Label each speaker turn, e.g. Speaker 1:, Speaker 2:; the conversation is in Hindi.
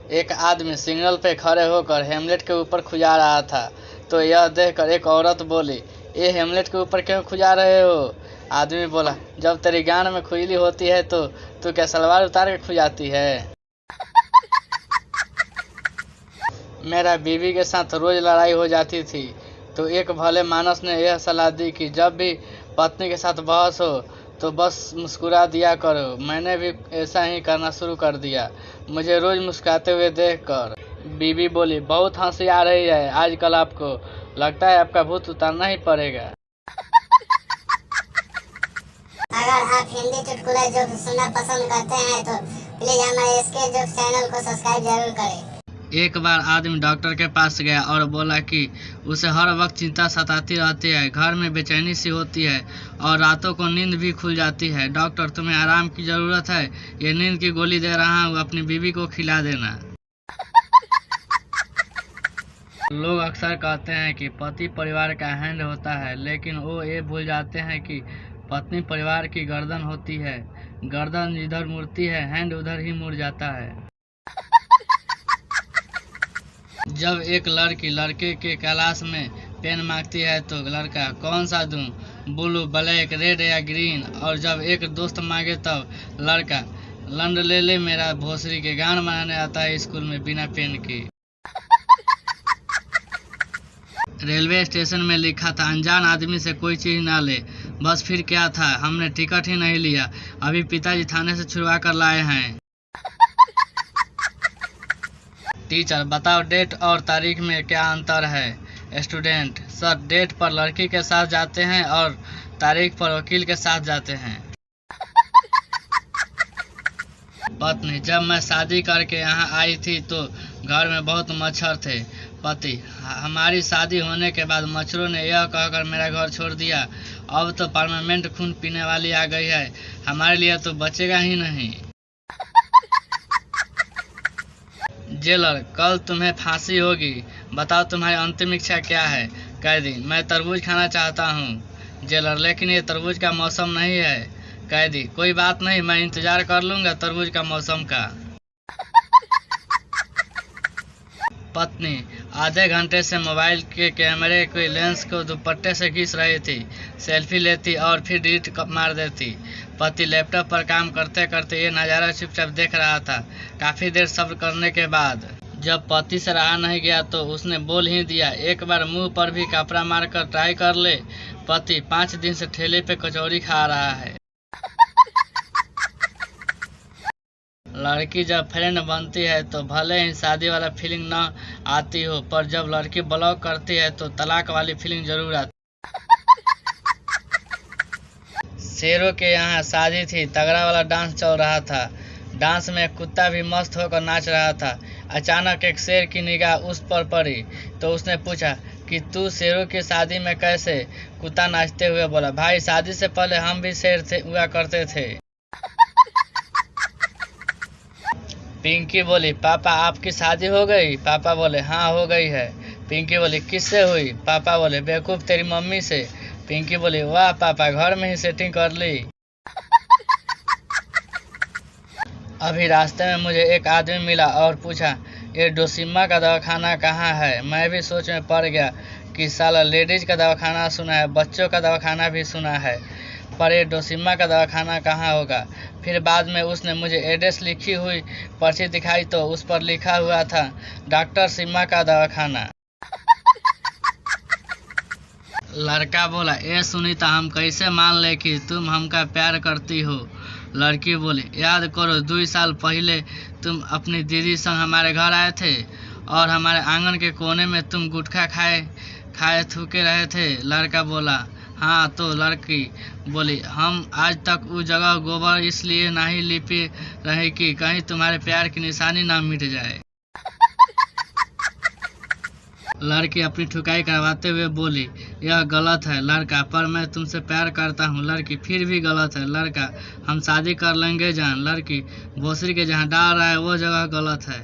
Speaker 1: एक आदमी सिग्नल पे खड़े होकर हेमलेट के ऊपर खुजा रहा था, तो यह देखकर एक औरत बोली, ये हेमलेट के ऊपर क्यों खुजा रहे हो? आदमी बोला, जब तेरी गांड में खुजली होती है तो तू क्या सलवार उतार के खुजाती है? मेरा बीवी के साथ रोज लड़ाई हो जाती थी, तो एक भले मानस ने यह सलाह दी कि जब भी पत्नी के साथ बहस हो तो बस मुस्कुरा दिया करो। मैंने भी ऐसा ही करना शुरू कर दिया, मुझे रोज मुस्कुराते हुए देखकर। बीवी बोली, बहुत हंसी आ रही है आजकल आपको, लगता है आपका भूत उतारना ही पड़ेगा।
Speaker 2: अगर आप हिंदी चुटकुला जोक सुनना पसंद करते हैं तो प्लीज हमारे एसके जोक चैनल को सब्सक्राइब जरूर करें।
Speaker 1: एक बार आदमी डॉक्टर के पास गया और बोला कि उसे हर वक्त चिंता सताती रहती है, घर में बेचैनी सी होती है और रातों को नींद भी खुल जाती है। डॉक्टर, तुम्हें आराम की ज़रूरत है, ये नींद की गोली दे रहा हूँ, अपनी बीवी को खिला देना। लोग अक्सर कहते हैं कि पति परिवार का हैंड होता है, लेकिन वो ये भूल जाते हैं कि पत्नी परिवार की गर्दन होती है। गर्दन जिधर मुड़ती है, हैंड उधर ही मुड़ जाता है। जब एक लड़की लड़के के क्लास में पेन मांगती है तो लड़का, कौन सा दूं, ब्लू, ब्लैक, रेड या ग्रीन? और जब एक दोस्त मांगे तब लड़का, लंड ले ले मेरा भोसरी के गान बनाने आता है स्कूल में बिना पेन के। रेलवे स्टेशन में लिखा था, अनजान आदमी से कोई चीज ना ले। बस फिर क्या था, हमने टिकट ही नहीं लिया, अभी पिताजी थाने से छुड़वा कर लाए हैं। टीचर, बताओ डेट और तारीख में क्या अंतर है? स्टूडेंट, सर, डेट पर लड़की के साथ जाते हैं और तारीख पर वकील के साथ जाते हैं। पत्नी, जब मैं शादी करके यहाँ आई थी तो घर में बहुत मच्छर थे। पति, हमारी शादी होने के बाद मच्छरों ने यह कहकर मेरा घर छोड़ दिया, अब तो परमानेंट खून पीने वाली आ गई है, हमारे लिए तो बचेगा ही नहीं। जेलर, कल तुम्हें फांसी होगी, बताओ तुम्हारी अंतिम इच्छा क्या है? कैदी, मैं तरबूज खाना चाहता हूँ। जेलर, लेकिन ये तरबूज का मौसम नहीं है। कैदी, कोई बात नहीं, मैं इंतजार कर लूँगा तरबूज का मौसम का। पत्नी, आधे घंटे से मोबाइल के कैमरे के लेंस को दुपट्टे से घिस रही थी, सेल्फी लेती और फिर डिलीट मार देती। पति लैपटॉप पर काम करते करते ये नज़ारा चुपचाप देख रहा था। काफ़ी देर सब्र करने के बाद जब पति से रहा नहीं गया तो उसने बोल ही दिया, एक बार मुंह पर भी कपड़ा मारकर ट्राई कर ले। पति 5 दिन से ठेले पे कचौरी खा रहा है। लड़की जब फ्रेंड बनती है तो भले ही शादी वाला फीलिंग न आती हो, पर जब लड़की ब्लॉक करती है तो तलाक वाली फीलिंग जरूर आती। शेरों के यहाँ शादी थी, तगड़ा वाला डांस चल रहा था। डांस में कुत्ता भी मस्त होकर नाच रहा था। अचानक एक शेर की निगाह उस पर पड़ी तो उसने पूछा कि तू शेरों की शादी में कैसे? कुत्ता नाचते हुए बोला, भाई शादी से पहले हम भी शेर हुआ करते थे। पिंकी बोली, पापा आपकी शादी हो गई? पापा बोले, हाँ हो गई है। पिंकी बोली, किससे हुई? पापा बोले, बेवकूफ़ तेरी मम्मी से। पिंकी बोली, वाह पापा, घर में ही सेटिंग कर ली। अभी रास्ते में मुझे एक आदमी मिला और पूछा, ये डोसिम्मा का दवाखाना कहाँ है? मैं भी सोच में पड़ गया कि साला लेडीज का दवाखाना सुना है, बच्चों का दवाखाना भी सुना है, पर ये डोसिम्मा का दवाखाना कहाँ होगा? फिर बाद में उसने मुझे एड्रेस लिखी हुई पर्ची दिखाई तो उस पर लिखा हुआ था, डॉक्टर सिम्मा का दवाखाना। लड़का बोला, ए सुनीता, हम कैसे मान ले कि तुम हमका प्यार करती हो? लड़की बोली, याद करो 2 साल पहले तुम अपनी दीदी संग हमारे घर आए थे और हमारे आंगन के कोने में तुम गुटखा खाए थूके रहे थे। लड़का बोला, हाँ। तो लड़की बोली, हम आज तक उस जगह गोबर इसलिए नहीं लिपी रहे कि कहीं तुम्हारे प्यार की निशानी ना मिट जाए। लड़की अपनी ठुकाई करवाते हुए बोली, यह गलत है। लड़का, पर मैं तुमसे प्यार करता हूँ। लड़की, फिर भी गलत है। लड़का, हम शादी कर लेंगे जान। लड़की, भोसरी के जहाँ डाल रहा है वो जगह गलत है।